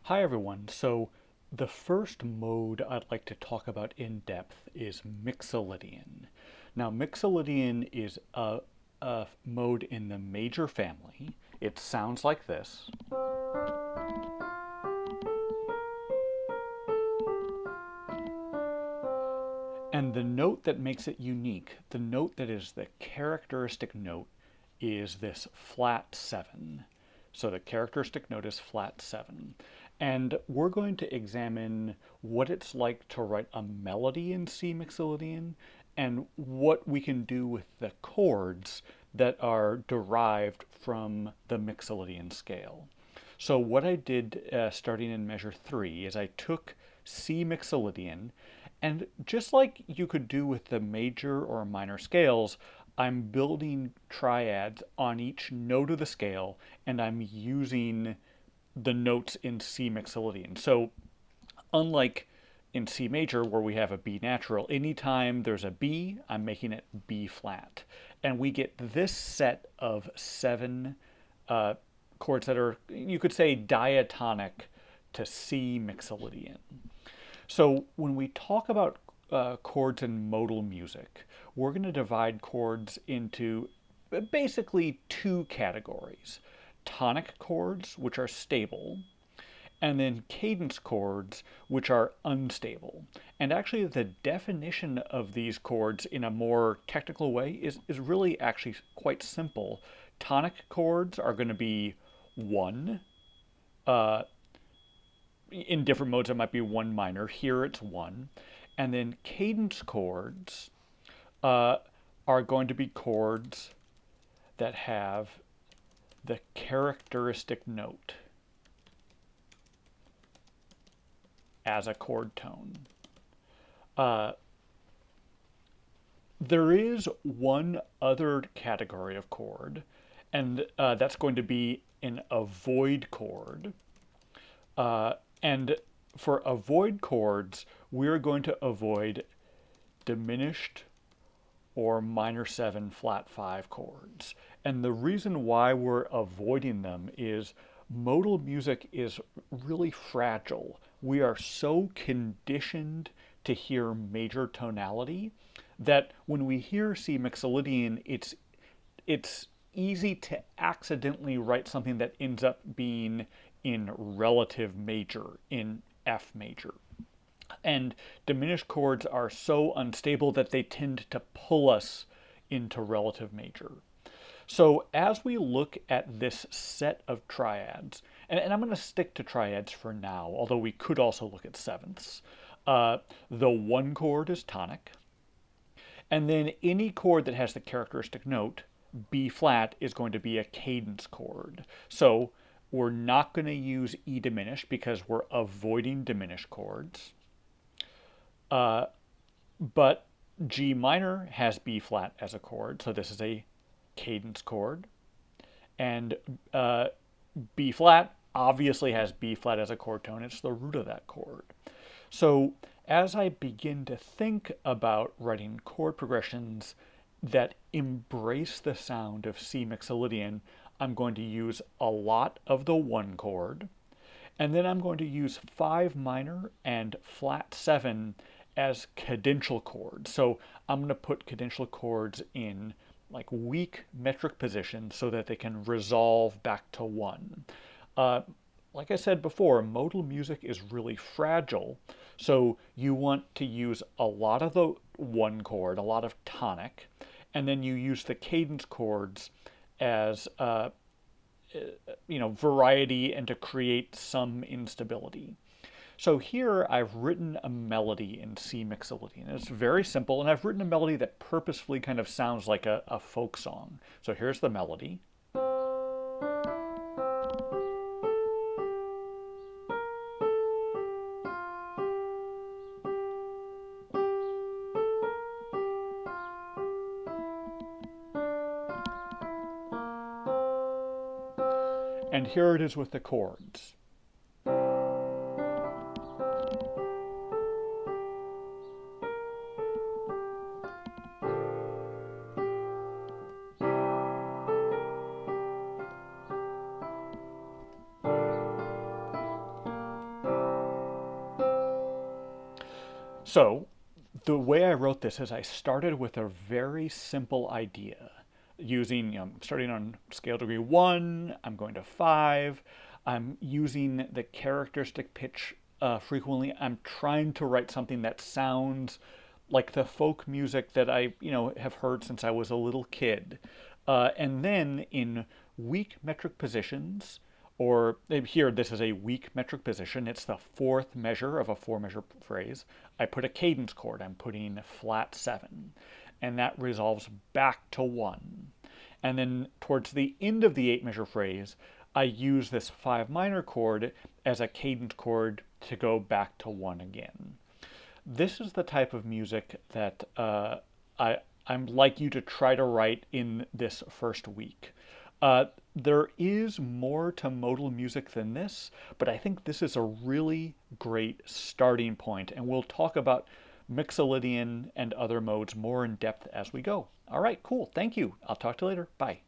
Hi everyone. So the first mode I'd like to talk about in depth is Mixolydian. Now Mixolydian is a mode in the major family. It sounds like this. And the note that makes it unique, the note that is the characteristic note, is this flat 7. So the characteristic note is flat 7. And we're going to examine what it's like to write a melody in C Mixolydian and what we can do with the chords that are derived from the Mixolydian scale. So what I did starting in measure 3 is I took C Mixolydian, and just like you could do with the major or minor scales, I'm building triads on each note of the scale, and I'm using the notes in C Mixolydian. So unlike in C major where we have a B natural, anytime there's a B, I'm making it B flat. And we get this set of 7 uh, chords that are, you could say, diatonic to C Mixolydian. So when we talk about chords in modal music, we're going to divide chords into basically two categories: tonic chords, which are stable, and then cadence chords, which are unstable. And actually, the definition of these chords in a more technical way is really actually quite simple. Tonic chords are going to be 1. Uh, in different modes, it might be 1 minor. Here it's 1. And then cadence chords uh, are going to be chords that have the characteristic note as a chord tone. Uh, there is one other category of chord, and that's going to be an avoid chord. Uh, and for avoid chords, we're going to avoid diminished or minor 7 flat 5 chords. And the reason why we're avoiding them is modal music is really fragile. We are so conditioned to hear major tonality that when we hear C Mixolydian, it's easy to accidentally write something that ends up being in relative major, in F major. And diminished chords are so unstable that they tend to pull us into relative major. So as we look at this set of triads, and I'm going to stick to triads for now, although we could also look at sevenths. The 1 chord is tonic, and then any chord that has the characteristic note, B flat, is going to be a cadence chord. So we're not going to use E diminished because we're avoiding diminished chords. But G minor has B flat as a chord, so this is a cadence chord. And B flat obviously has B flat as a chord tone. It's the root of that chord. So as I begin to think about writing chord progressions that embrace the sound of C Mixolydian, I'm going to use a lot of the 1 chord, and then I'm going to use 5 minor and flat 7 as cadential chords. So I'm going to put cadential chords in like weak metric positions so that they can resolve back to 1. Uh, like I said before, modal music is really fragile, so you want to use a lot of the 1 chord, a lot of tonic, and then you use the cadence chords as variety and to create some instability. So here I've written a melody in C Mixolydian. It's very simple, and I've written a melody that purposefully kind of sounds like a folk song. So here's the melody. And here it is with the chords. So the way I wrote this is I started with a very simple idea using, starting on scale degree 1, I'm going to 5. I'm using the characteristic pitch frequently. I'm trying to write something that sounds like the folk music that I, have heard since I was a little kid. And then in weak metric positions, or here this is a weak metric position, it's the fourth measure of a four measure phrase, I put a cadence chord. I'm putting flat 7, and that resolves back to 1. And then towards the end of the 8 measure phrase, I use this 5 minor chord as a cadence chord to go back to 1 again. This is the type of music that I'm like you to try to write in this first week. There is more to modal music than this, but I think this is a really great starting point, and we'll talk about Mixolydian and other modes more in depth as we go. All right, cool. Thank you. I'll talk to you later. Bye.